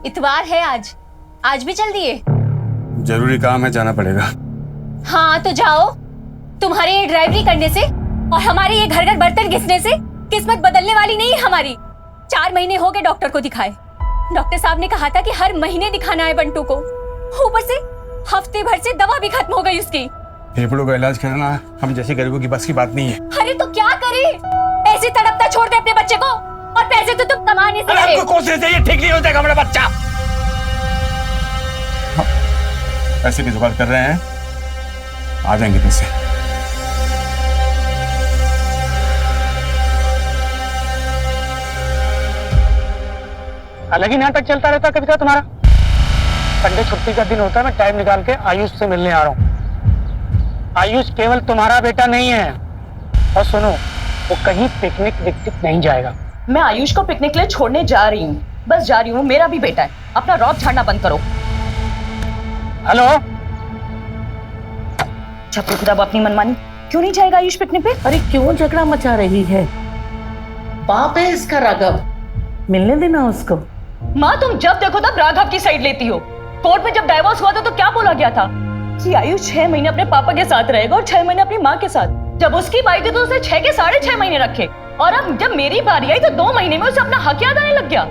इतवार है आज, आज भी चल दिए? जरूरी काम है, जाना पड़ेगा। हाँ तो जाओ। तुम्हारे ये ड्राइवरी करने से और हमारे ये घर घर बर्तन घिसने से किस्मत बदलने वाली नहीं है हमारी। 4 महीने हो गए डॉक्टर को दिखाए। डॉक्टर साहब ने कहा था कि हर महीने दिखाना है बंटू को। ऊपर से हफ्ते भर से दवा भी खत्म हो गई उसकी। फेफड़ों का इलाज करना हम जैसे गरीबों की बस की बात नहीं है। अरे तो क्या करे, ऐसे तड़पता छोड़ दे अपने बच्चे को, और पैसे तो तुम कमा नहीं सकते। आपको कोशिश चाहिए, ठीक नहीं हो जाएगा हमारा बच्चा। पैसे की जुगाड़ कर रहे हैं, आ जाएंगे पैसे। अलग ही नाटक चलता रहता कविता तुम्हारा। संडे छुट्टी का दिन होता है, मैं टाइम निकाल के आयुष से मिलने आ रहा हूँ। आयुष केवल तुम्हारा बेटा नहीं है। और सुनो, वो कहीं पिकनिक विकनिक नहीं जाएगा। मैं आयुष को पिकनिक ले छोड़ने जा रही हूँ, बस जा रही हूँ। मेरा भी बेटा है, अपना रौब झाड़ना बंद करो। हेलो, छपरी खुदा अपनी मनमानी। क्यों नहीं जाएगा आयुष पिकनिक पे? अरे क्यों झगड़ा मचा रही है? बाप है इसका राघव, मिलने देना उसको। माँ तुम जब देखो तब राघव की साइड लेती हो। कोर्ट में जब डाइवोर्स हुआ था तो क्या बोला गया था कि आयुष 6 महीने अपने पापा के साथ रहेगा और 6 महीने अपनी माँ के साथ। जब उसकी बारी थी तो उसे 6 के 6.5 महीने रखे, और अब जब मेरी बारी आई तो 2 महीने में उसे अपना हक याद आने लग गया।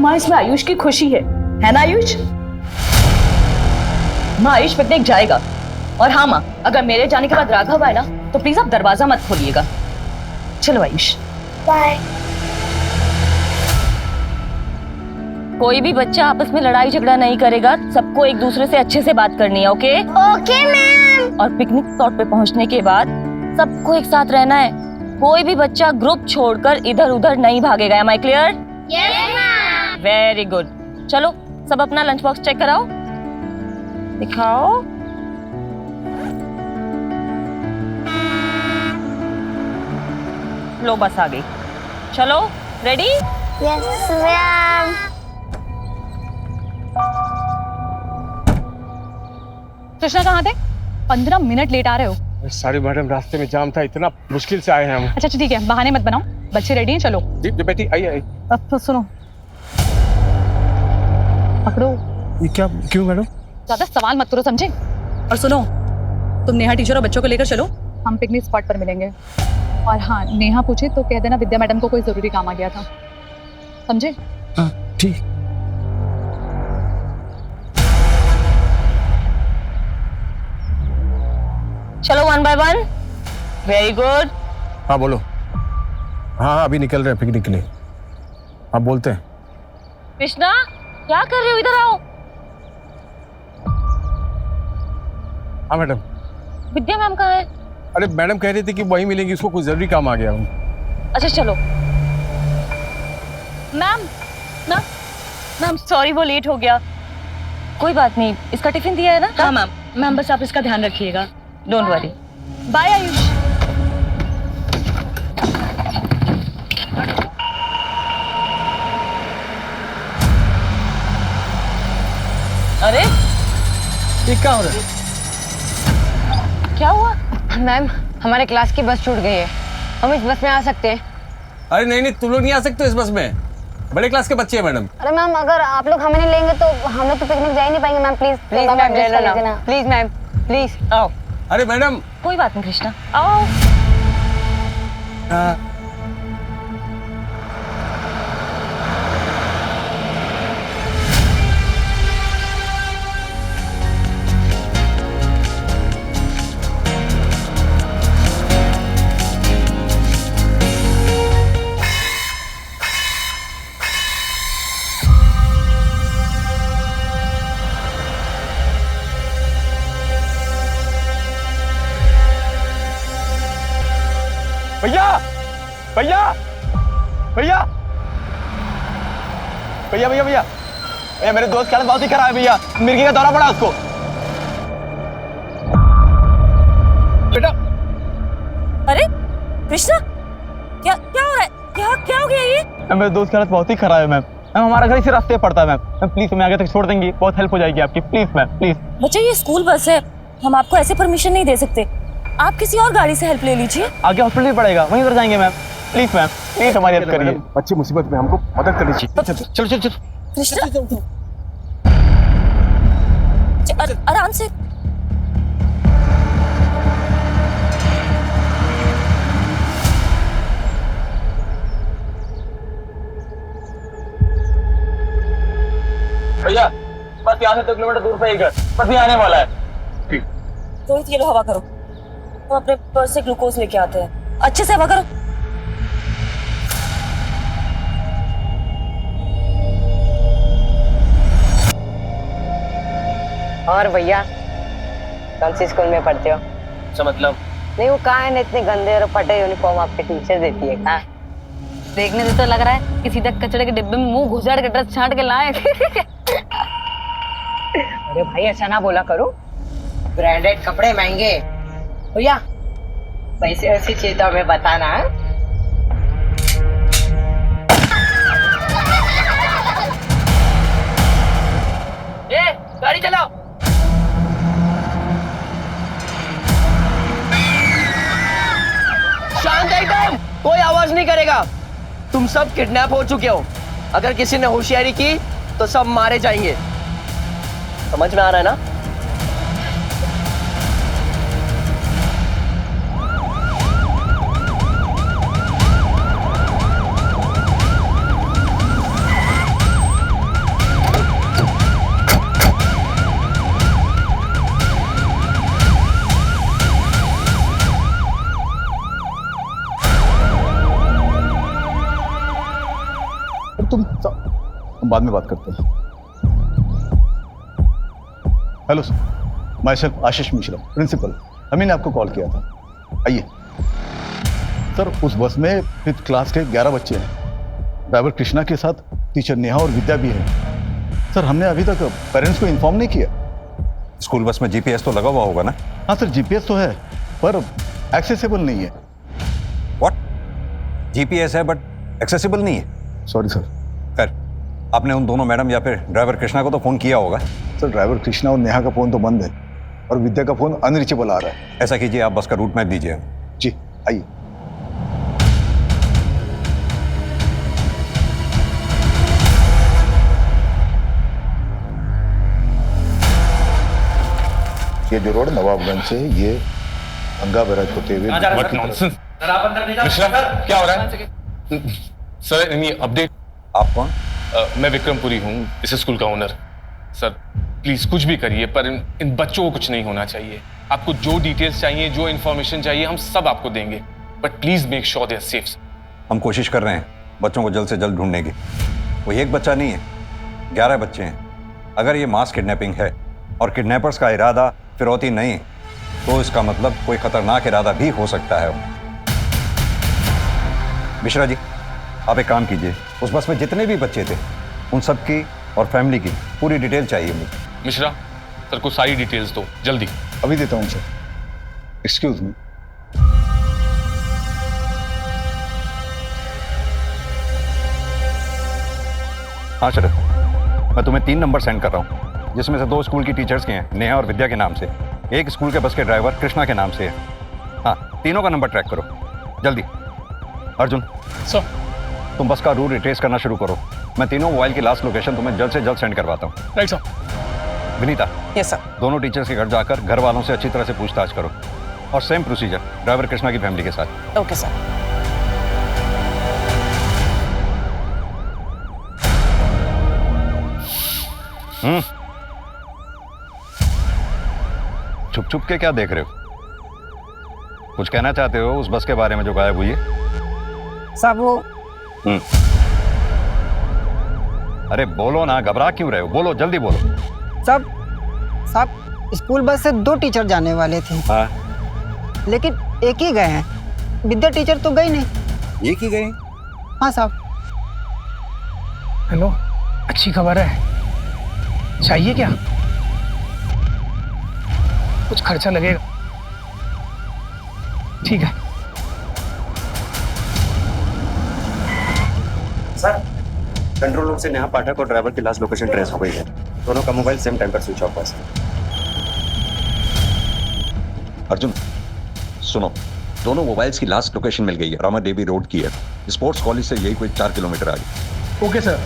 माँ इसमें आयुष की खुशी है ना आयुष? माँ आयुष पिकनिक जाएगा। और हाँ माँ, अगर मेरे जाने के बाद राघव आए ना तो प्लीज आप दरवाजा मत खोलिएगा। चलो आयुष, बाय। कोई भी बच्चा आपस में लड़ाई झगड़ा नहीं करेगा, सबको एक दूसरे से अच्छे से बात करनी है। Okay okay ma'am. और पिकनिक स्पॉट पे पहुंचने के बाद सबको एक साथ रहना है। कोई भी बच्चा ग्रुप छोड़कर इधर उधर नहीं भागेगा। Am I clear? Yes ma'am. Very good. चलो सब अपना लंच बॉक्स चेक कराओ, दिखाओ। लो बस आ गई। चलो रेडी? Yes ma'am. कृष्णा कहाँ थे? 15 मिनट लेट आ रहे हो। सारी मैडम रास्ते में जाम था, इतना मुश्किल से आए हैं हम। अच्छा ठीक है, बहाने मत बनाओ। बच्चे रेडी हैं, चलो। जी बेटी आइए। अब तो सुनो, पकड़ो। ये क्या, क्यों मैडम? ज्यादा सवाल मत करो, समझे? और सुनो, तुम नेहा टीचर और बच्चों को लेकर चलो, हम पिकनिक स्पॉट पर मिलेंगे। और हाँ, नेहा पूछे तो कह देना विद्या मैडम को कोई जरूरी काम आ गया था, समझे? हाँ ठीक। चलो 1 by 1। Very good. हाँ बोलो। हाँ अभी निकल रहे हैं पिकनिक के लिए। हाँ बोलते हैं। कृष्णा क्या कर रहे हो, इधर आओ। हाँ मैडम। विद्या मैम कहाँ है? अरे मैडम कह रही थी कि वहीं मिलेंगी, उसको कुछ जरूरी काम आ गया। अच्छा चलो। मैम मैम मैम सॉरी, वो लेट हो गया। कोई बात नहीं, इसका टिफिन दिया है ना? हाँ मैम। मैम बस आप इसका ध्यान रखिएगा। Don't worry. बाय आयुष। अरे ये क्या हो रहा है? क्या हुआ? मैम हमारे क्लास की बस छूट गई है, हम इस बस में आ सकते हैं? अरे नहीं नहीं, तुम लोग नहीं आ सकते इस बस में, बड़े क्लास के बच्चे हैं मैडम। अरे मैम अगर आप लोग हमें नहीं लेंगे तो हम लोग तो पिकनिक जा ही नहीं पाएंगे मैम। प्लीज प्लीज मैम, ले लेना प्लीज मैम, प्लीज। आओ। अरे मैडम। कोई बात नहीं कृष्णा, आओ। भैया भैया भैया भैया भैया भैया भैया, मेरे दोस्त की हालत बहुत ही खराब है भैया, मिर्गी का दौरा पड़ा उसको। बेटा। अरे कृष्णा क्या क्या हो रहा है? क्या हो गया ये? मेरे दोस्त की हालत बहुत ही खराब है मैम। हमारा घर इसी रास्ते पड़ता है मैम। प्लीज हमें आगे तक छोड़ देंगी, बहुत हेल्प हो जाएगी आपकी। Please ma'am please. बच्चा ये स्कूल बस है, हम आपको ऐसे परमिशन नहीं दे सकते। आप किसी और गाड़ी से हेल्प ले लीजिए। आगे हॉस्पिटल ही पड़ेगा, वहीं पर जाएंगे मैम। प्लीज मैम, प्लीज हमारी हेल्प करिए। बच्चे मुसीबत में, हमको मदद करनी चाहिए। चलो चलो चलो कृष्णा आराम से। भैया बस यहाँ से 2 किलोमीटर दूर पे एक घर, बस भी आने वाला है। ठीक। रोहित ये लो हवा करो, हम अपने पर्स से ग्लूकोज लेके आते हैं, अच्छे से हवा करो। और भैया कौन सी स्कूल में पढ़ते हो? अच्छा मतलब नहीं वो कहाँ है ना, इतने गंदे और फटे यूनिफॉर्म आपके टीचर देती है कहाँ? देखने से तो लग रहा है कि सीधा कचड़े के डिब्बे में मुंह घुसाड़ के ड्रेस छांट के लाए। अरे भाई ऐसा ना बोला करो, ब्रांडेड कपड़े महंगे। भैया वैसे ऐसी चीज तो हमें बताना है। गाड़ी चलाओ। शांत एकदम, कोई आवाज नहीं करेगा। तुम सब किडनैप हो चुके हो, अगर किसी ने होशियारी की तो सब मारे जाएंगे, समझ में आ रहा है ना? हम बाद में बात करते हैं। Hello sir, myself Ashish Mishra, principal. Ami ने आपको कॉल किया था, आइए। सर उस बस में 5th क्लास के 11 बच्चे हैं। ड्राइवर कृष्णा के साथ टीचर नेहा और विद्या भी है। सर हमने अभी तक पेरेंट्स को इन्फॉर्म नहीं किया। स्कूल बस में जीपीएस तो लगा हुआ होगा ना? हाँ सर जीपीएस तो है पर एक्सेसिबल नहीं है। व्हाट? जीपीएस है बट एक्सेसिबल नहीं है? Sorry sir. खैर, आपने उन दोनों मैडम या फिर ड्राइवर कृष्णा को तो फोन किया होगा? सर ड्राइवर कृष्णा और नेहा का फोन तो बंद है और विद्या का फोन अनरीचेबल आ रहा है। ऐसा कीजिए, आप बस का रूट मैप दीजिए। जी आइए। ये जो रोड नवाबगंज से ये गंगा बैराज होते हुए। मिश्रा क्या हो रहा है सर? Any update? आप कौन? मैं विक्रमपुरी हूँ, इस स्कूल का ओनर। सर प्लीज कुछ भी करिए पर इन बच्चों को कुछ नहीं होना चाहिए। आपको जो डिटेल्स चाहिए, जो इन्फॉर्मेशन चाहिए, हम सब आपको देंगे, but please make sure they are safe. हम कोशिश कर रहे हैं बच्चों को जल्द से जल्द ढूंढने की। वो एक बच्चा नहीं है, 11 बच्चे हैं। अगर ये मास किडनैपिंग है और किडनैपर्स का इरादा फिरौती नहीं, तो इसका मतलब कोई खतरनाक इरादा भी हो सकता है। मिश्रा जी, आप एक काम कीजिए, उस बस में जितने भी बच्चे थे उन सब की और फैमिली की पूरी डिटेल चाहिए मुझे। मिश्रा सर को सारी डिटेल्स दो जल्दी। अभी देता हूँ सर। Excuse me. हाँ शरद, मैं तुम्हें 3 नंबर सेंड कर रहा हूँ, जिसमें से 2 स्कूल की टीचर्स के हैं, नेहा और विद्या के नाम से। एक स्कूल के बस के ड्राइवर कृष्णा के नाम से है। हाँ, तीनों का नंबर ट्रैक करो जल्दी। अर्जुन सर, तुम बस का रूट रिट्रेस करना शुरू करो। मैं तीनों मोबाइल की लास्ट लोकेशन तुम्हें जल्द से जल्द सेंड करवाता हूँ। Right sir. Vinita, yes sir. दोनों टीचर्स के घर जाकर घर वालों से अच्छी तरह से पूछताछ करो, और सेम प्रोसीजर ड्राइवर कृष्णा की फैमिली के साथ। Okay sir. छुप छुप के क्या देख रहे हो? कुछ कहना चाहते हो उस बस के बारे में जो गायब हुई है? सब वो। अरे बोलो ना, घबरा क्यों रहे हो? बोलो, जल्दी बोलो। सब स्कूल बस से 2 टीचर जाने वाले थे। हाँ। लेकिन एक ही गए हैं, विद्या टीचर तो गई नहीं। एक ही गए? हाँ साहब। हेलो, अच्छी खबर है, चाहिए क्या? कुछ खर्चा लगेगा। ठीक है सर। कंट्रोल रूम से नेहा पाठक और ड्राइवर की लास्ट लोकेशन ट्रेस हो गई है। दोनों का मोबाइल सेम टाइम पर स्विच ऑफ है। अर्जुन सुनो, दोनों मोबाइल्स की लास्ट लोकेशन मिल गई है, रामा देवी रोड की है, स्पोर्ट्स कॉलेज से यही कोई 4 किलोमीटर आगे। Okay sir.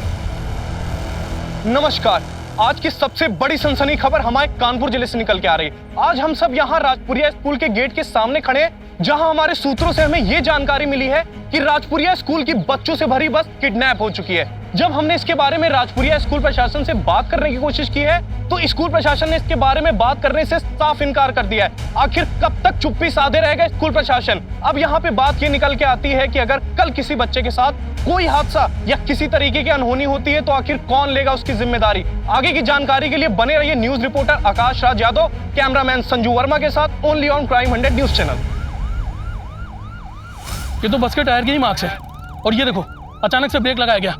नमस्कार। आज की सबसे बड़ी सनसनी खबर हमारे कानपुर जिले से निकल के आ रही है। आज हम सब यहाँ राजपुरिया स्कूल के गेट के सामने खड़े हैं, जहाँ हमारे सूत्रों से हमें ये जानकारी मिली है कि राजपुरिया स्कूल की बच्चों से भरी बस किडनैप हो चुकी है। जब हमने इसके बारे में राजपुरिया स्कूल प्रशासन से बात करने की कोशिश की है, तो स्कूल प्रशासन ने इसके बारे में बात करने से साफ इनकार कर दिया है। आखिर कब तक चुप्पी साधे रहेगा स्कूल प्रशासन? अब यहाँ पे बात ये निकल के आती है कि अगर कल किसी बच्चे के साथ कोई हादसा या किसी तरीके की अनहोनी होती है, तो आखिर कौन लेगा उसकी जिम्मेदारी? आगे की जानकारी के लिए बने रहिए news reporter Akash Raj Yadav, cameraman Sanju Verma के साथ only on crime 100 news channel. ये तो बस के टायर की ही मार्क्स है, और ये देखो अचानक से ब्रेक लगाया गया।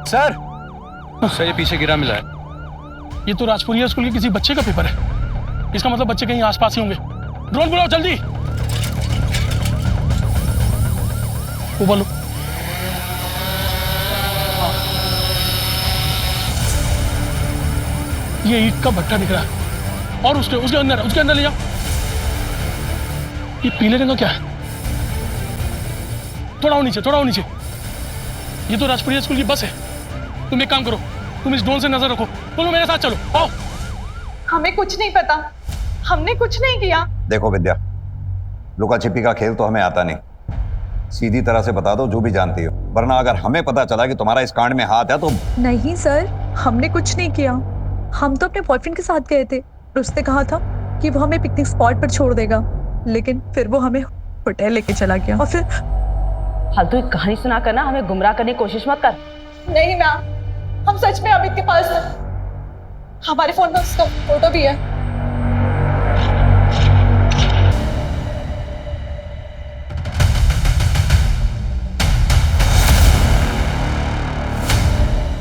सर ये पीछे गिरा मिला है। ये तो राजपुरिया स्कूल के किसी बच्चे का पेपर है। इसका मतलब बच्चे कहीं आसपास ही होंगे। ड्रोन बुलाओ जल्दी। ऊपर लो। ये ईंट का भट्टा दिख रहा है, और उसके अंदर ले जाओ। ये पीले रंग का क्या है? थोड़ा और नीचे। ये तो राजपुरिया स्कूल की बस है। तुम एक काम करो, तुम इस ड्रोन से नजर रखो। बोलो मेरे साथ चलो, आओ। हमें कुछ नहीं पता, हमने कुछ नहीं किया। देखो विद्या, लुका छिपी का खेल तो हमें आता नहीं। सीधी तरह से बता दो जो भी जानती हो, वरना अगर हमें पता चला कि तुम्हारा इस कांड में हाथ है तो। नहीं सर, हमने कुछ नहीं किया। हम तो अपने बॉयफ्रेंड के साथ गए थे। उसने कहा था कि वो हमें पिकनिक स्पॉट पर छोड़ देगा, लेकिन फिर वो हमें होटल लेके चला गया। और फिर फालतू एक कहानी सुना कर ना हमें गुमराह करने की कोशिश मत कर। नहीं मैम, हम सच में अमित के पास हैं। हमारे फोन में उसका फोटो भी है।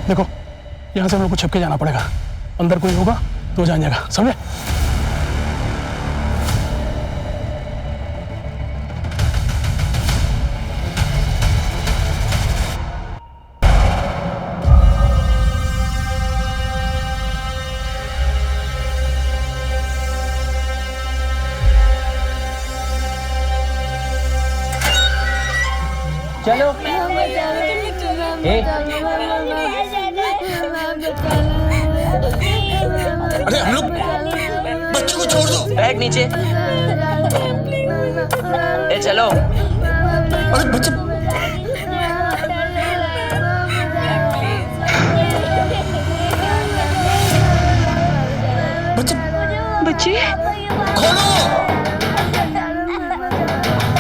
देखो, यहाँ से हम लोग को छिप के जाना पड़ेगा। अंदर कोई होगा तो जान जाएगा, समझे? चलो अरे हम लोग बच्चों को छोड़ दो। बैग नीचे। ए चलो। अरे बच्चे, बच्चे खोलो।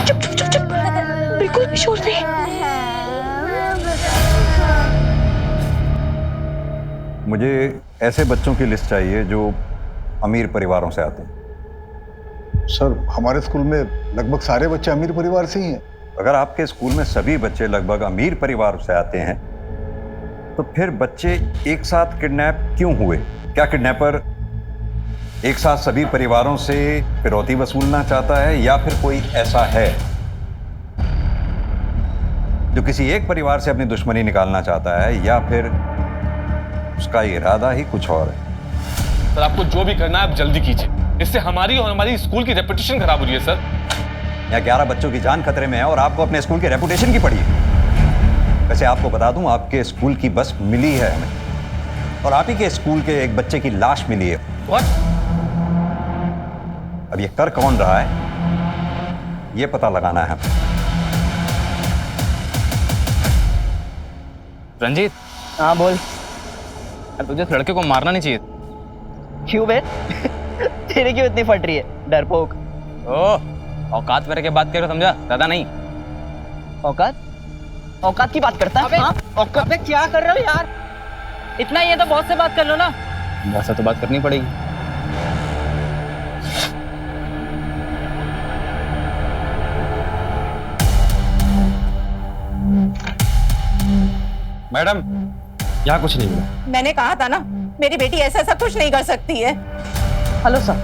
चुप। बिल्कुल भी शोर नहीं। मुझे ऐसे बच्चों की लिस्ट चाहिए जो अमीर परिवारों से आते हैं। सर, हमारे स्कूल में लगभग सारे बच्चे अमीर परिवार से ही हैं। अगर आपके स्कूल में सभी बच्चे लगभग अमीर परिवार से आते हैं, तो फिर बच्चे एक साथ किडनैप क्यों हुए? क्या किडनैपर एक साथ सभी परिवारों से फिरौती वसूलना चाहता है, या फिर कोई ऐसा है जो किसी एक परिवार से अपनी दुश्मनी निकालना चाहता है, या फिर उसका इरादा ही कुछ और है? सर, आपको जो भी करना है आप जल्दी कीजिए। इससे हमारी और हमारी स्कूल की रेपुटेशन खराब हो रही है सर। यहाँ 11 बच्चों की जान खतरे में है और आपको अपने स्कूल की रेपुटेशन की पड़ी है। वैसे आपको बता दूं, आपके स्कूल की बस मिली है हमें, और आप ही के स्कूल के एक बच्चे की लाश मिली है। What? अब ये कर कौन रहा है, ये पता लगाना है हमें। रंजीत। हाँ बोल। यार तुझे इस लड़के को मारना नहीं चाहिए। क्यों बे? तेरे क्यों इतनी फट रही है, डरपोक? ओह, औकात में रह के बात करो, समझा? ज्यादा नहीं। औकात की बात करता है? हाँ? औकात में क्या कर रहे हो यार? इतना ही है तो बहुत से बात कर लो ना। वैसा तो बात करनी पड़ेगी। मैडम, यहाँ कुछ नहीं मिला। मैंने कहा था ना, मेरी बेटी ऐसा सब कुछ नहीं कर सकती है। हेलो सर,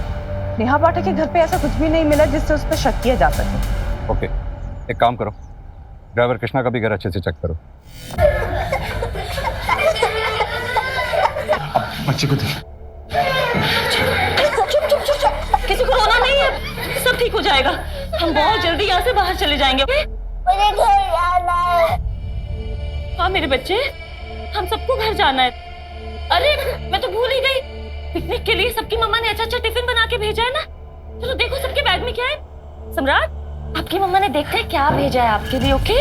नेहा पाठक के घर पे ऐसा कुछ भी नहीं मिला जिससे उस पर शक किया जा सके। ओके, एक काम करो, ड्राइवर कृष्णा का भी घर अच्छे से चेक करो। बच्चे को देख। चुप। किसी को रोना नहीं है, सब ठीक हो जाएगा। हम बहुत जल्दी यहाँ से बाहर चले जाएंगे। मुझे घर जाना है। हाँ मेरे बच्चे, हम सबको घर जाना है। अरे मैं तो भूल ही गई, पिकनिक के लिए सबकी मम्मा ने अच्छा अच्छा टिफिन बना के भेजा है ना। चलो देखो सबके बैग में क्या है। सम्राट, आपकी मम्मा ने देखते हैं क्या भेजा है आपके लिए। ओके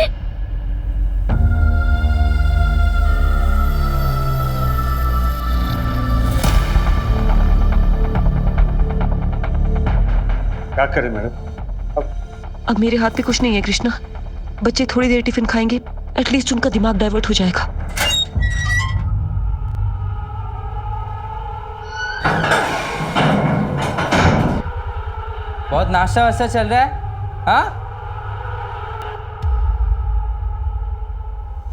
क्या करें मैडम? अब मेरे हाथ में कुछ नहीं है कृष्णा। बच्चे थोड़ी देर टिफिन खाएंगे, एटलीस्ट उनका दिमाग डाइवर्ट हो जाएगा। बहुत नाश्ता वास्ता चल रहा है? हाँ,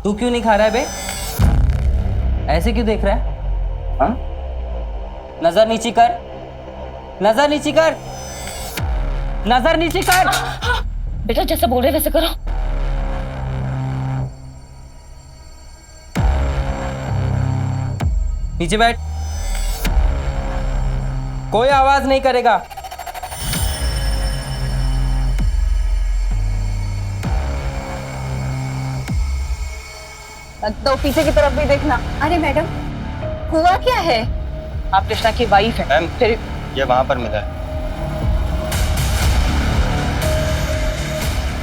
तू क्यों नहीं खा रहा है बे? ऐसे क्यों देख रहा है? हाँ? नजर नीची कर, नजर नीची कर, नजर नीची कर। बेटा जैसा बोल रहे वैसे करो। नीचे बैठ, कोई आवाज नहीं करेगा। तो पीछे की तरफ भी देखना। अरे मैडम, हुआ क्या है? आप कृष्णा की वाइफ है। मैम, फिर ये वहां पर मिला है।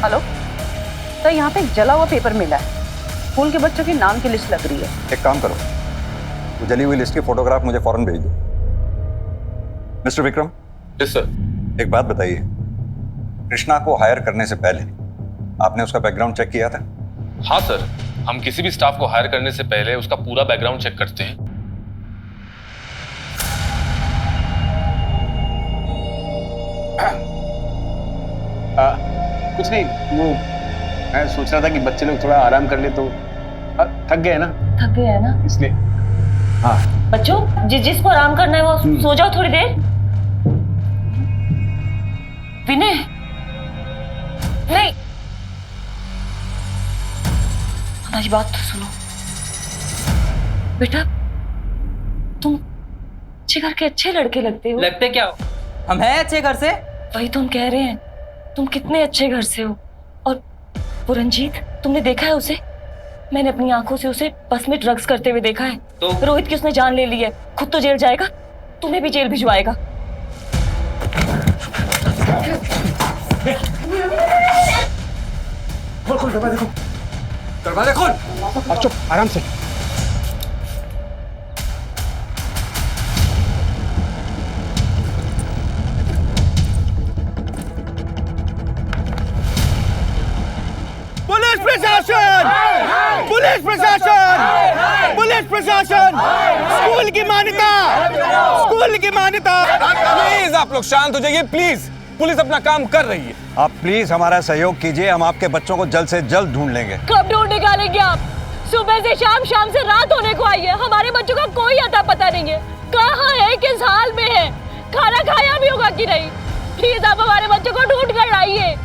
हेलो, तो यहाँ पे एक जला हुआ पेपर मिला है। स्कूल के बच्चों के नाम की लिस्ट लग रही है। एक काम करो, वो जली हुई लिस्ट की फोटोग्राफ मुझे फौरन भेज दो। मिस्टर विक्रम। Yes sir. एक बात बताइए, कृष्णा को हायर करने से पहले आपने उसका बैकग्राउंड चेक किया था? हाँ सर, हम किसी भी स्टाफ को हायर करने से पहले उसका पूरा बैकग्राउंड चेक करते हैं। कुछ नहीं, वो मैं सोच रहा था कि बच्चे लोग थोड़ा आराम कर ले तो थक गए ना, थक गए है ना इसलिए। हाँ बच्चों, जिसको आराम करना है वो सो जाओ थोड़ी देर। विनय, नहीं, हमारी बात तो सुनो। बेटा तुम अच्छे घर के अच्छे लड़के लगते हो। लगते क्या हो? हम हैं अच्छे घर से। वही तुम कह रहे हैं, तुम कितने अच्छे घर से हो। और वो रंजीत, तुमने देखा है उसे? मैंने अपनी आंखों से उसे बस में ड्रग्स करते हुए देखा है। तो रोहित की उसने जान ले ली है, खुद तो जेल जाएगा, तुम्हें भी जेल भिजवाएगा। खोल खोल दरवाजा खोल, दरवाजा खोल। और चुप, आराम से। पुलिस प्रशासन, पुलिस प्रशासन, पुलिस प्रशासन, स्कूल की मान्यता, स्कूल की मान्यता। प्लीज आप लोग शांत हो जाइए, प्लीज। पुलिस अपना काम कर रही है। आप प्लीज हमारा सहयोग कीजिए, हम आपके बच्चों को जल्द से जल्द ढूंढ लेंगे। कब ढूंढ निकालेंगे आप? सुबह से शाम, शाम से रात होने को आई है, हमारे बच्चों का कोई अता पता नहीं है। कहाँ है, किस हाल में है, खाना खाया भी होगा कि नहीं? प्लीज आप हमारे बच्चों को ढूंढ कर लाइए।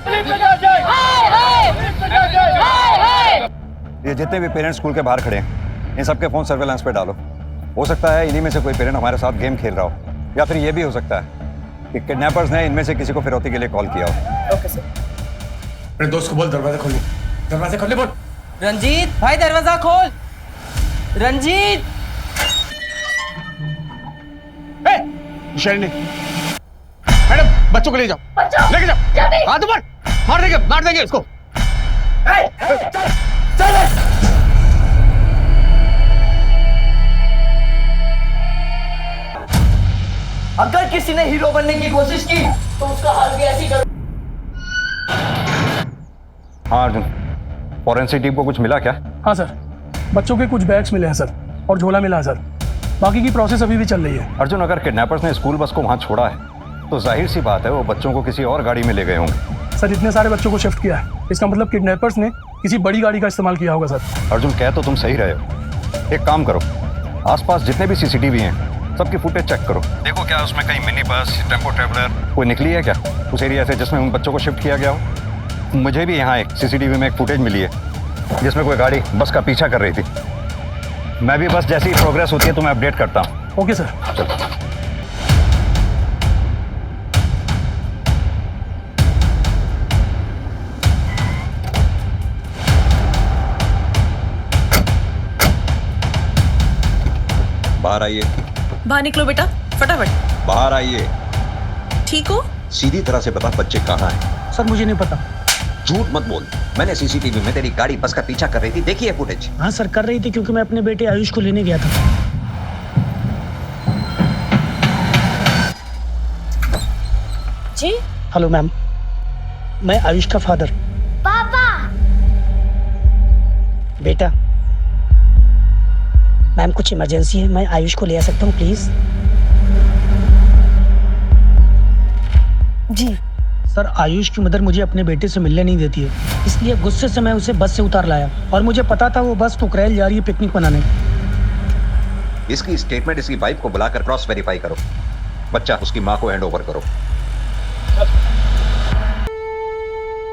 ये जितने भी पेरेंट्स स्कूल के बाहर खड़े हैं, इन सबके फोन सर्वेलेंस पे डालो। हो सकता है इन्हीं में से कोई पेरेंट हमारे साथ गेम खेल रहा हो, या फिर ये भी हो सकता है कि किडनैपर्स ने इनमें से किसी को फिरौती के लिए कॉल किया हो। Okay sir. अपने दोस्त को बोल दरवाजा खोलने, दरवाजा खोलने बोल। रंजीत भाई दरवाजा खोल। रंजीत, शैली, मैडम बच्चों को ले जाओ, लेके जाओ। हाथ ऊपर, मार देंगे इसको। अगर किसी ने हीरो बनने की कोशिश की तो उसका हाल भी ऐसी करो। हाँ अर्जुन, फॉरेंसिक टीम को कुछ मिला क्या? हाँ सर, बच्चों के कुछ बैग्स मिले हैं सर, और झोला मिला है सर। बाकी की प्रोसेस अभी भी चल रही है। अर्जुन, अगर किडनैपर्स ने स्कूल बस को वहां छोड़ा है तो जाहिर सी बात है वो बच्चों को किसी और गाड़ी में ले गए होंगे। सर इतने सारे बच्चों को शिफ्ट किया है, इसका मतलब किडनैपर्स ने किसी बड़ी गाड़ी का इस्तेमाल किया होगा सर। अर्जुन, कह तो तुम सही रहे हो। एक काम करो, आसपास जितने भी सीसीटीवी हैं सबकी फुटेज चेक करो, देखो क्या उसमें कहीं मिनी बस, टेम्पो ट्रेवलर कोई निकली है क्या उस एरिया से जिसमें उन बच्चों को शिफ्ट किया गया हो। मुझे भी यहाँ एक सीसीटीवी में एक फुटेज मिली है जिसमें कोई गाड़ी बस का पीछा कर रही थी। मैं भी बस जैसी प्रोग्रेस होती है तो मैं अपडेट करता हूँ। Okay sir. चलो। बाहर आइए। बाहर निकलो बेटा, फटाफट। बाहर आइए। ठीक हो? सीधी तरह से बता बच्चे कहाँ हैं? सर मुझे नहीं पता। झूठ मत बोल। मैंने सीसीटीवी में तेरी गाड़ी बस का पीछा कर रही थी, देखी है फुटेज? हाँ सर कर रही थी, क्योंकि मैं अपने बेटे आयुष को लेने गया था। जी? हेलो मैम, मैं आयुष का फादर। पापा। बेटा, मैम कुछ इमरजेंसी है, मैं आयुष को ले आ सकता हूँ प्लीज? जी सर, आयुष की मदर मुझे अपने बेटे से मिलने नहीं देती है, इसलिए गुस्से से मैं उसे बस से उतार लाया, और मुझे पता था वो बस टुकरैल जा रही है पिकनिक मनाने। इसकी स्टेटमेंट इसकी वाइफ को बुलाकर क्रॉस वेरीफाई करो। बच्चा उसकी माँ को हैंड ओवर करो।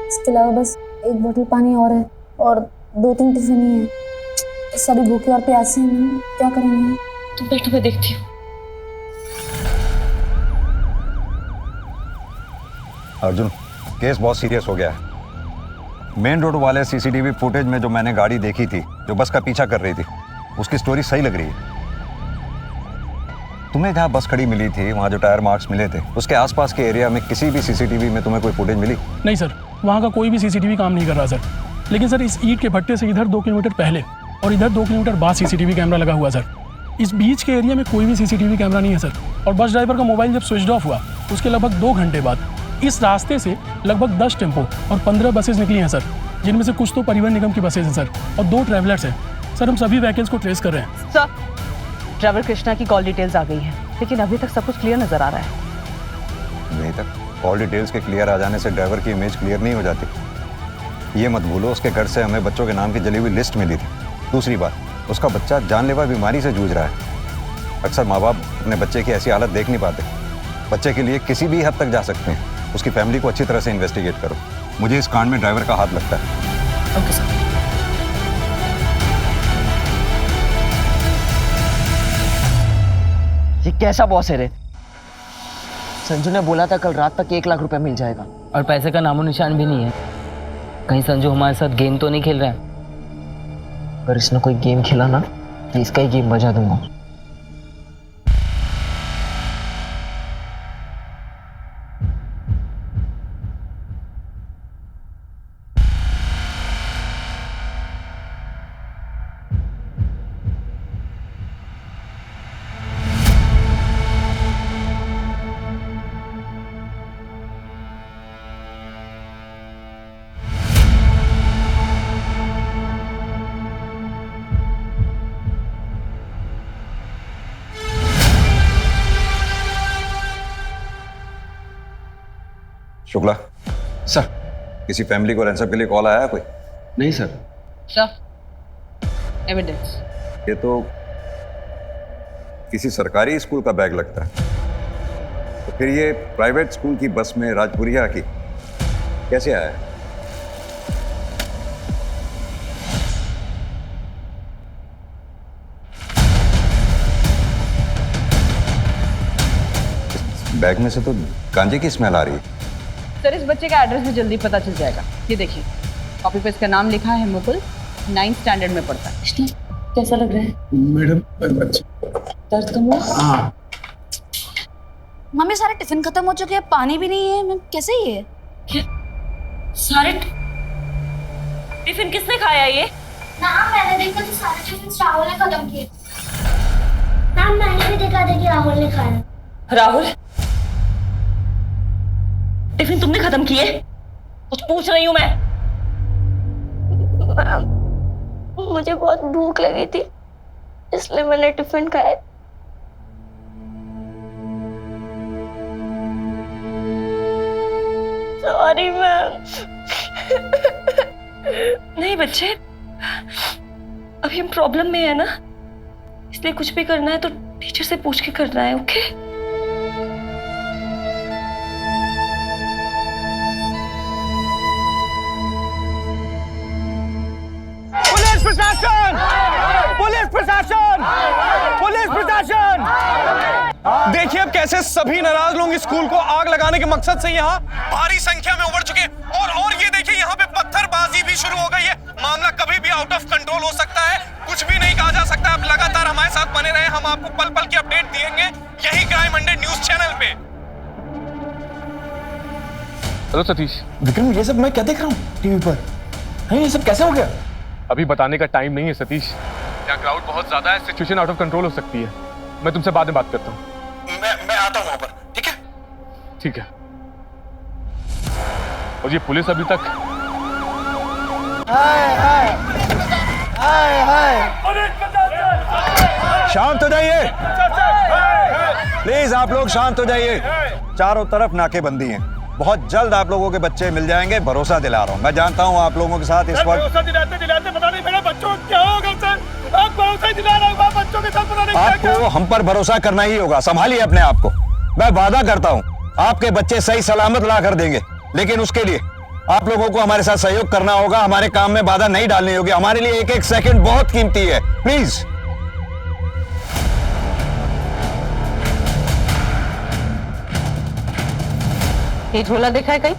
इसके अलावा बस एक बोतल पानी और है, और 2-3 टिफिन ही है। सभी भूखे और प्यासे हैं मैम, क्या करेंगे? तुम बैठो, मैं देखती हूँ। अर्जुन, केस बहुत सीरियस हो गया है। मेन रोड वाले सीसीटीवी फुटेज में जो मैंने गाड़ी देखी थी, जो बस का पीछा कर रही थी, उसकी स्टोरी सही लग रही है। तुम्हें जहाँ बस खड़ी मिली थी, वहाँ जो टायर मार्क्स मिले थे, उसके आसपास के एरिया में किसी भी सीसीटीवी में तुम्हें कोई फुटेज मिली? नहीं सर, वहाँ का कोई भी सीसीटीवी काम नहीं कर रहा सर। लेकिन सर इस ईंट के भट्टे से इधर 2 किलोमीटर पहले और इधर 2 किलोमीटर बाद सीसीटीवी कैमरा लगा हुआ सर। इस बीच के एरिया में कोई भी सीसीटीवी कैमरा नहीं है सर। और बस ड्राइवर का मोबाइल जब स्विच ऑफ हुआ, उसके लगभग 2 घंटे बाद इस रास्ते से लगभग 10 टेम्पो और 15 बसेस निकली हैं सर, जिनमें से कुछ तो परिवहन निगम की बसेस हैं सर, और 2 ट्रैवलर्स हैं सर। हम सभी व्हीकल्स को ट्रेस कर रहे हैं सर। ड्राइवर कृष्णा की कॉल डिटेल्स आ गई हैं, लेकिन अभी तक सब कुछ क्लियर नजर आ रहा है। नहीं तक कॉल डिटेल्स के क्लियर आ जाने से ड्राइवर की इमेज क्लियर नहीं हो जाती। ये मत भूलो, उसके घर से हमें बच्चों के नाम की जली हुई लिस्ट मिली थी। दूसरी बात, उसका बच्चा जानलेवा बीमारी से जूझ रहा है। अक्सर माँ बाप अपने बच्चे की ऐसी हालत देख नहीं पाते। बच्चे के लिए किसी भी हद तक जा सकते हैं। उसकी फैमिली को अच्छी तरह से इन्वेस्टिगेट करो। मुझे इस कांड में ड्राइवर का हाथ लगता है। Okay sir. ये कैसा बॉस है रे? संजू ने बोला था कल रात तक 1 लाख रुपए मिल जाएगा, और पैसे का नामो निशान भी नहीं है। कहीं संजू हमारे साथ गेम तो नहीं खेल रहा है? अगर इसने कोई गेम खेला ना तो इसका ही गेम बजा दूंगा। शुक्ला सर, किसी फैमिली को रैंसम के लिए कॉल आया है कोई? नहीं सर। Sir evidence. ये तो किसी सरकारी स्कूल का बैग लगता है। तो फिर ये प्राइवेट स्कूल की बस में राजपुरिया की कैसे आया है? बैग में से तो गांजे की स्मेल आ रही है। सर इस बच्चे का एड्रेस भी जल्दी पता चल जाएगा। ये देखिए, कॉपी पे इसका नाम लिखा है मुकुल, 9th स्टैंडर्ड में पढ़ता है। कैसा लग रहा है मैडम? दर्द कम हुआ? हाँ। मम्मी सारे टिफिन खत्म हो चुके हैं, पानी भी नहीं है। मैम कैसे ये? क्या सारे टिफिन किसने खाया ये? मैम मैंने देखा तो सारे टिफिन राहुल ने खत्म किए। मैम मैंने भी देखा था कि राहुल ने खाया। राहुल, टिफिन तुमने खत्म किए? कुछ पूछ रही हूँ मैं। मुझे बहुत भूख लगी थी, इसलिए मैंने टिफिन खाया। Sorry ma'am. नहीं बच्चे, अभी हम प्रॉब्लम में है ना, इसलिए कुछ भी करना है तो टीचर से पूछ के करना है। ओके? पुलिस प्रशासन! पुलिस प्रशासन! पुलिस प्रशासन! देखिए अब कैसे सभी नाराज लोग इस स्कूल को आग लगाने के मकसद से यहाँ भारी संख्या में उमड़ चुके हैं। और ये देखिए यहाँ पे पत्थरबाजी भी शुरू हो गई है। मामला कभी भी आउट ऑफ कंट्रोल हो सकता है, कुछ भी नहीं कहा जा सकता। अब लगातार हमारे साथ बने रहे, हम आपको पल पल की अपडेट देंगे यही क्राइम 100 न्यूज चैनल पे। हेलो सतीश। विक्रम, ये सब मैं क्या देख रहा हूँ टीवी पर? ये सब कैसे हो गया? अभी बताने का टाइम नहीं है सतीश, यहाँ क्राउड बहुत ज्यादा है, सिचुएशन आउट ऑफ कंट्रोल हो सकती है। मैं तुमसे बाद में बात करता हूँ। मैं आता हूँ वहां पर, ठीक है? ठीक है। और ये पुलिस अभी तक शांत हो जाइए प्लीज, आप लोग शांत हो जाइए। चारों तरफ नाकेबंदी है, बहुत जल्द आप लोगों के बच्चे मिल जाएंगे, भरोसा दिला रहा हूँ। मैं जानता हूँ आप लोगों के साथ इस वक्त भरोसा दिलाते पता नहीं मेरे बच्चों को क्या होगा सर। आप भरोसा दिला रहे हो, बच्चों के साथ पता नहीं क्या क्या। आपको हम पर भरोसा करना ही होगा। संभालिए अपने आप को। मैं वादा करता हूँ आपके बच्चे सही सलामत ला कर देंगे, लेकिन उसके लिए आप लोगों को हमारे साथ सहयोग करना होगा। हमारे काम में बाधा नहीं डालनी होगी। हमारे लिए एक एक सेकंड बहुत कीमती है। प्लीज। ये झोला देखा है कहीं?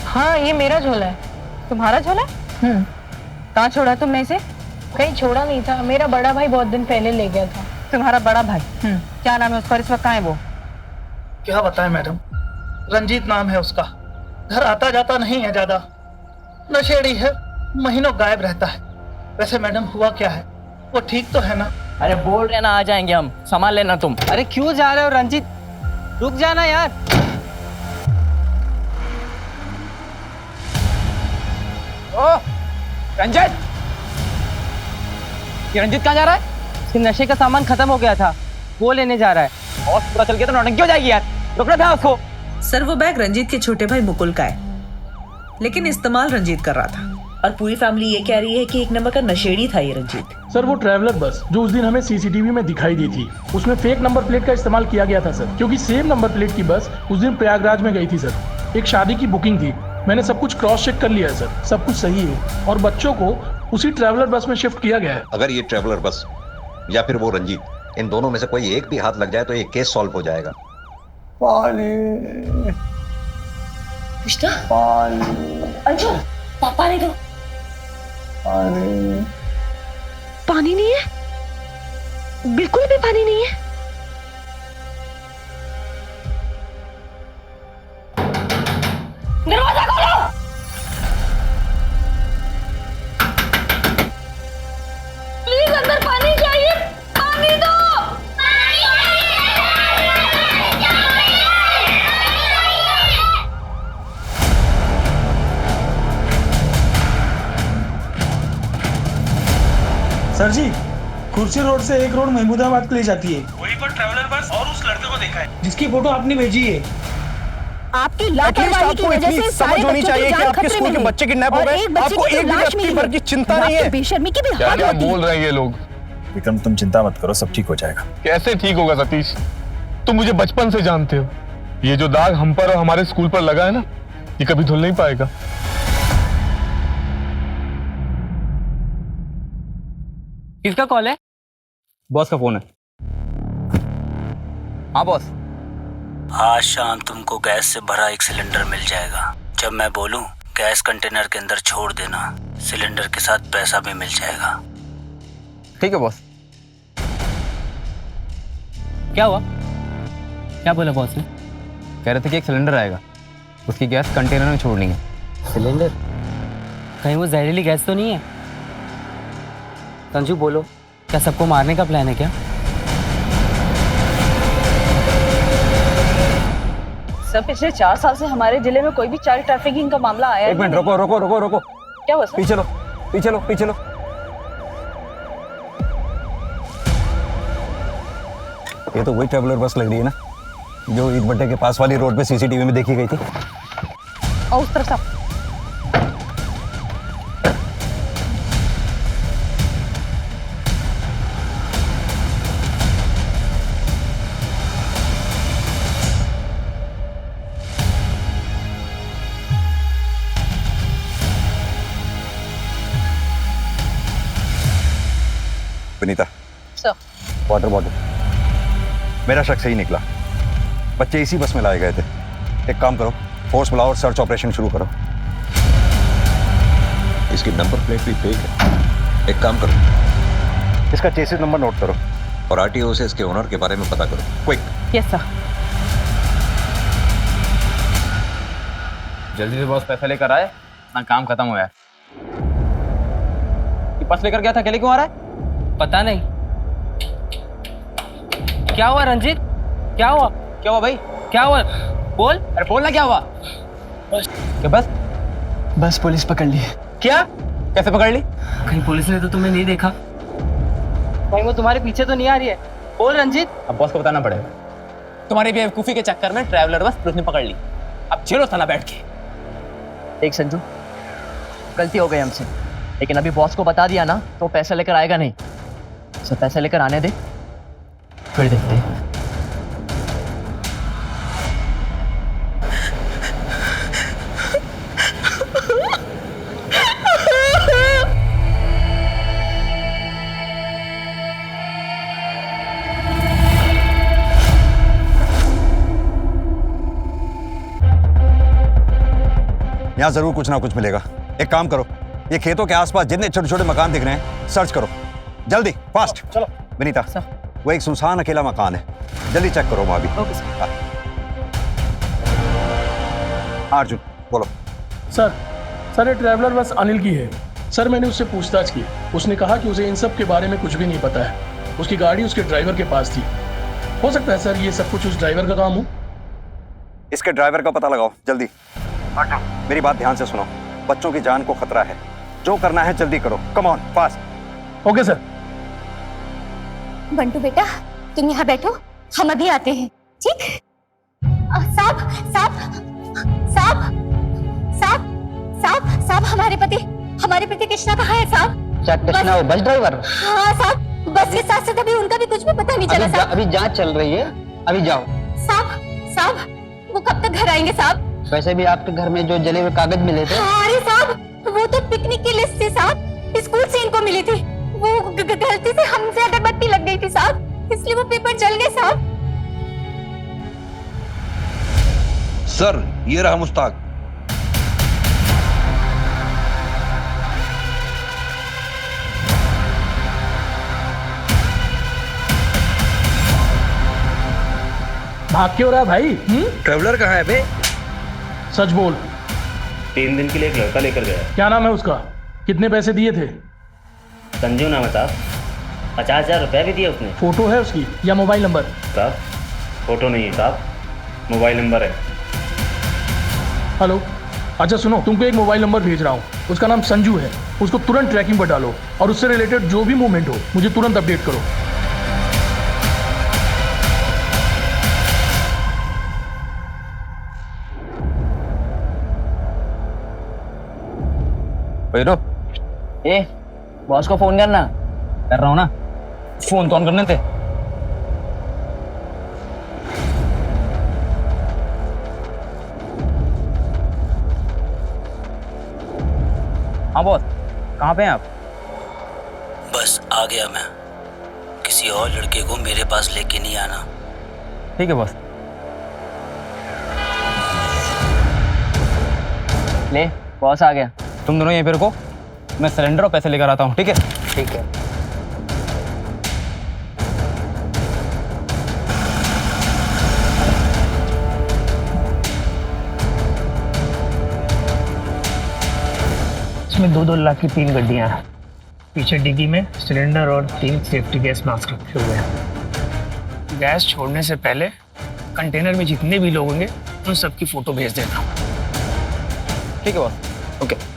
हाँ, ये मेरा झोला है। तुम्हारा झोला? कहाँ छोड़ा तुमने इसे? कहीं छोड़ा नहीं था, मेरा बड़ा भाई बहुत दिन पहले ले गया था। तुम्हारा बड़ा भाई? क्या नाम है उसका? इस वक्त कहाँ है वो? क्या बताएं मैडम, रंजीत नाम है उसका। घर आता जाता नहीं है ज्यादा, नशेड़ी है, महीनों गायब रहता है। वैसे मैडम हुआ क्या है, वो ठीक तो है ना? अरे बोल रहे ना आ जाएंगे हम, संभाल लेना तुम। अरे क्यों जा रहे हो रंजीत, रुक जाना यार। ओ रंजीत, ये रंजीत कहाँ जा रहा है? उसके नशे का सामान खत्म हो गया था, वो लेने जा रहा है। और पूरा चल गया तो नौटंकी हो जाएगी यार, रुकना था उसको। सर वो बैग रंजीत के छोटे भाई मुकुल का है, लेकिन इस्तेमाल रंजीत कर रहा था। और पूरी फैमिली ये कह रही है कि एक नंबर का नशेड़ी था ये रंजीत। सर वो ट्रैवलर बस जो उस दिन हमें सीसीटीवी में दिखाई दी थी, उसमें फेक नंबर प्लेट का इस्तेमाल किया गया था सर, क्योंकि सेम नंबर प्लेट की बस उस दिन प्रयागराज में गई थी सर। एक शादी की बुकिंग थी, मैंने सब कुछ क्रॉस चेक कर लिया है सर, सब कुछ सही है। और बच्चों को उसी ट्रैवलर बस में शिफ्ट किया गया है। अगर ये ट्रैवलर बस या फिर वो रंजीत, इन दोनों में से कोई एक भी हाथ लग जाए तो ये केस सॉल्व हो जाएगा। पानी कृष्णा, पानी अंशु, पानी दो। पानी पानी नहीं है, बिल्कुल भी पानी नहीं है। दरवाजा खोलो। प्लीज अंदर पानी चाहिए, पानी दो। सर जी, कुर्सी रोड से एक रोड महमूदाबाद के लिए जाती है, वहीं पर ट्रैवलर बस और उस लड़के को देखा है जिसकी फोटो आपने भेजी है। आपकी लापरवाही की वजह से समझ होनी चाहिए कि आपके स्कूल के बच्चे किडनैप हो गए, आपको एक भी व्यक्ति भर की चिंता नहीं है। बेशर्मी की भी हद होती है। क्या बोल रहे हैं ये लोग? विक्रम तुम चिंता मत करो, सब ठीक हो जाएगा। कैसे ठीक होगा सतीश? तुम मुझे बचपन से जानते हो, ये जो दाग हम पर और हमारे स्कूल पर लगा है ना, ये कभी धुल नहीं पाएगा। किसका कॉल है? बॉस का फोन है। हाँ बॉस। आज शाम तुमको गैस से भरा एक सिलेंडर मिल जाएगा। जब मैं बोलूं गैस कंटेनर के अंदर छोड़ देना, सिलेंडर के साथ पैसा भी मिल जाएगा। ठीक है बॉस। क्या हुआ? क्या बोला बॉस ने? कह रहे थे कि एक सिलेंडर आएगा, उसकी गैस कंटेनर में छोड़नी है। सिलेंडर? कहीं वो जहरीली गैस तो नहीं है? संजू बोलो, क्या सबको मारने का प्लान है क्या? सर पिछले 4 साल से हमारे जिले में कोई भी चाइल्ड ट्रैफिकिंग का मामला आया है? एक मिनट रुको रुको रुको रुको। क्या हुआ सर? पीछे लो पीछे लो पीछे लो। ये तो वही ट्रैवलर बस लग रही है ना जो ईद भट्टे के पास वाली रोड पे सीसीटीवी में देखी गई थी। और उस तरफ से विनीता, सर वाटर बॉटल। मेरा शक सही निकला, बच्चे इसी बस में लाए गए थे। एक काम करो, फोर्स बुलाओ और सर्च ऑपरेशन शुरू करो। इसकी नंबर प्लेट भी फेक है। एक काम करो, इसका चेसिस नंबर नोट करो और आरटीओ से इसके ओनर के बारे में पता करो, क्विक। Yes sir. जल्दी से बॉस पैसा लेकर आए ना, काम खत्म हुआ है। ये पर्स लेकर गया था, अकेले क्यों आ रहा है? पता नहीं। क्या हुआ रंजीत? क्या हुआ? क्या हुआ भाई? क्या हुआ? बोल। अरे बोलना क्या हुआ? क्या बस? बस पुलिस पकड़ ली। क्या? कैसे पकड़ ली? कहीं पुलिस ने तो तुम्हें नहीं देखा? भाई वो तुम्हारे पीछे तो नहीं आ रही है। बोल रंजीत। अब बॉस को बताना पड़ेगा। तुम्हारी बेवकूफी के चक्कर में ट्रैवलर बस पुलिस ने पकड़ ली। अब झेलो साला बैठ के। देख संजू, गलती हो गई हमसे, लेकिन अभी बॉस को बता दिया ना तो पैसा लेकर आएगा नहीं। सर पैसा लेकर आने दे, फिर देखते हैं। यहाँ जरूर कुछ ना कुछ मिलेगा। एक काम करो, ये खेतों के आसपास जितने छोटे छोटे मकान दिख रहे हैं सर्च करो, जल्दी, फास्ट। चलो विनीता, वो एक सुनसान अकेला मकान है, जल्दी चेक करो वहां भी। Okay sir. अर्जुन बोलो। सर ये ट्रैवलर बस अनिल की है। सर मैंने उससे पूछताछ की, उसने कहा कि उसे इन सब के बारे में कुछ भी नहीं पता है। उसकी गाड़ी उसके ड्राइवर के पास थी। हो सकता है सर ये सब कुछ उस ड्राइवर का काम हो। इसके ड्राइवर का पता लगाओ जल्दी। मेरी बात ध्यान से सुनो, बच्चों की जान को खतरा है, जो करना है जल्दी करो, come on fast. Okay sir. Bantu बेटा तुम यहाँ बैठो, हम अभी आते हैं, ठीक? साहब साहब साहब साहब साहब साहब हमारे पति कृष्णा कहाँ है साहब? क्या कृष्णा वो बस ड्राइवर? हाँ साहब, बस के साथ साथ अभी उनका भी कुछ भी पता नहीं चला साहब। अभी जांच चल रही है, अभी जाओ। साहब वो कब तक घर आएंगे साहब? वैसे भी आपके घर में जो जले हुए कागज मिले थे। अरे साहब वो तो पिकनिक की लिस्ट थी साहब, स्कूल से इनको मिली थी। वो गलती से हमसे अगरबत्ती लग गई थी साहब, इसलिए वो पेपर जल गए साहब। सर ये रहा मुश्ताक। भाग क्यों रहा भाई? ट्रैवलर कहाँ है बे? सच बोल। 3 दिन के लिए एक लड़का लेकर गया। क्या नाम है उसका? कितने पैसे दिए थे? संजू नाम है साहब, 50,000 रुपया भी दिए उसने। फोटो है उसकी या मोबाइल नंबर? साहब फोटो नहीं है साहब, मोबाइल नंबर है। हेलो, अच्छा सुनो, तुमको एक मोबाइल नंबर भेज रहा हूँ, उसका नाम संजू है। उसको तुरंत ट्रैकिंग पर डालो और उससे रिलेटेड जो भी मूवमेंट हो मुझे तुरंत अपडेट करो। ए, बॉस को फोन करना। कर रहा हूँ ना, फोन तो ऑन करने थे। हाँ बॉस, कहाँ पे हैं आप? बस आ गया मैं। किसी और लड़के को मेरे पास लेके नहीं आना। ठीक है बॉस। ले, बॉस आ गया। तुम दोनों यहीं पे रुको, मैं सिलेंडर और पैसे लेकर आता हूँ, ठीक है? ठीक है। इसमें 2-2 लाख की 3 गड्डियां हैं। पीछे डिग्गी में सिलेंडर और 3 सेफ्टी गैस मास्क रखे हुए हैं। गैस छोड़ने से पहले कंटेनर में जितने भी लोग होंगे उन सबकी फोटो भेज देना। ठीक है बॉस। ओके।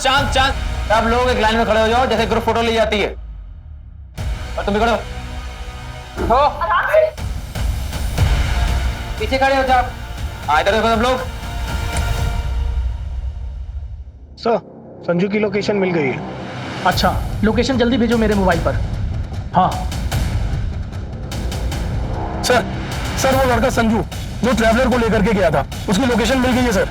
चांद सब लोग एक लाइन में खड़े हो जाओ, जैसे ग्रुप फोटो ली जाती है। और तुम भी खड़े हो, पीछे खड़े हो जाओ। इधर देखो सब लोग। सर संजू की लोकेशन मिल गई है। अच्छा, लोकेशन जल्दी भेजो मेरे मोबाइल पर। हाँ सर वो लड़का संजू जो ट्रैवलर को लेकर के गया था, उसकी लोकेशन मिल गई है सर।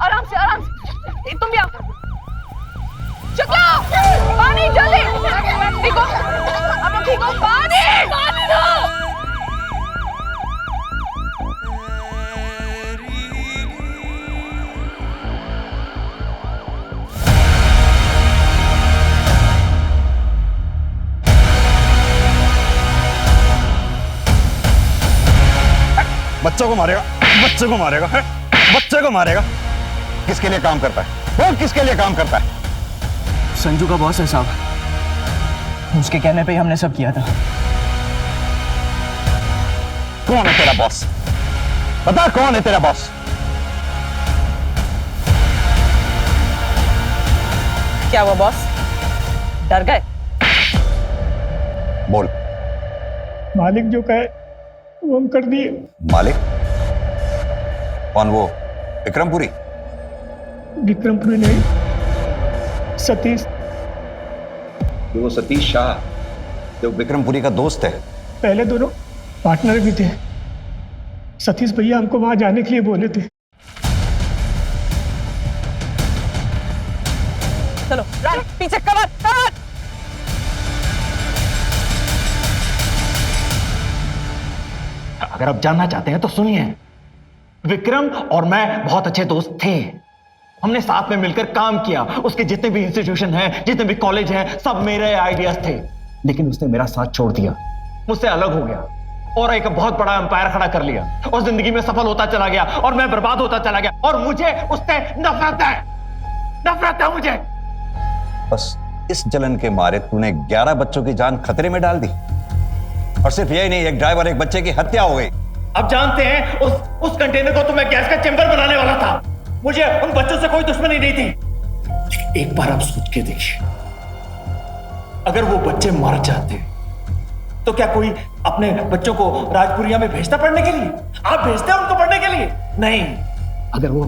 आराम से आराम से। तुम भी आओ। शुक्ला पानी जल्दी। ठीक हो? अब ठीक हो? पानी पानी दो। बच्चों को मारेगा, बच्चे को मारेगा, है? बच्चे को मारेगा। किसके लिए काम करता है वो? किसके लिए काम करता है? संजू का बॉस है साहब, उसके कहने पे ही हमने सब किया था। कौन है तेरा बॉस? बता कौन है तेरा बॉस? क्या हुआ बॉस, डर गए? बोल। मालिक जो कहे वो हम कर दिए। मालिक? कौन वो? विक्रमपुरी? विक्रमपुरी नहीं, सतीश। वो सतीश शाह जो विक्रमपुरी का दोस्त है। पहले दोनों पार्टनर भी थे। सतीश भैया हमको वहां जाने के लिए बोले थे। चलो पीछे कवर कवर। अगर आप जानना चाहते हैं तो सुनिए, विक्रम और मैं बहुत अच्छे दोस्त थे। हमने साथ में मिलकर काम किया। उसके जितने भी इंस्टीट्यूशन हैं, जितने भी कॉलेज हैं, सब मेरे आइडियाज थे। लेकिन उसने मेरा साथ छोड़ दिया, मुझसे अलग हो गया और एक बहुत बड़ा एम्पायर खड़ा कर लिया और जिंदगी में सफल होता चला गया और मैं बर्बाद होता चला गया और मुझे उससे नफरत है। नफरत है मुझे। बस इस जलन के मारे तूने 11 बच्चों की जान खतरे में डाल दी। और सिर्फ यही नहीं, एक ड्राइवर, एक बच्चे की हत्या हो गई। अब जानते हैं उस कंटेनर को तो मैं गैस का चेंबर बनाने वाला था। मुझे उन बच्चों से कोई दुश्मनी नहीं थी। एक बार आप सोच के देखिए, अगर वो बच्चे मर जाते तो क्या कोई अपने बच्चों को राजपुरिया में भेजता पढ़ने के लिए? आप भेजते हैं उनको पढ़ने के लिए? नहीं। अगर वो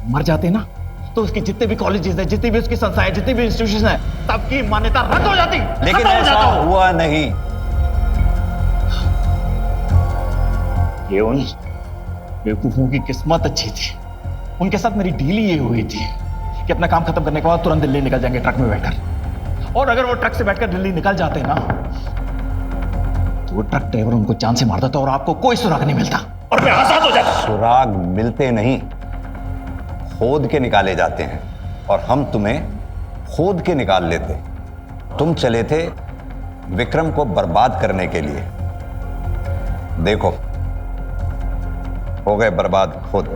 मर जाते ना तो उसके जितने भी कॉलेजेस हैं, जितनी भी उसकी संस्थाएं, जितनी भी इंस्टीट्यूशन है, सबकी मान्यता रद्द हो जाती। लेकिन ऐसा हुआ नहीं। ये उन बेवकूफों की किस्मत अच्छी थी। उनके साथ मेरी डील ये हुई थी कि अपना काम खत्म करने के बाद तुरंत दिल्ली निकल जाएंगे ट्रक में बैठकर। और अगर वो ट्रक से बैठकर दिल्ली निकल जाते ना तो वो ट्रक ड्राइवर उनको जान से मार देता और आपको कोई सुराग नहीं मिलता और मैं आजाद हो जाता। सुराग मिलते नहीं, खोद के निकाले जाते हैं। और हम तुम्हें खोद के निकाल लेते। तुम चले थे विक्रम को बर्बाद करने के लिए। देखो हो गए बर्बाद खुद।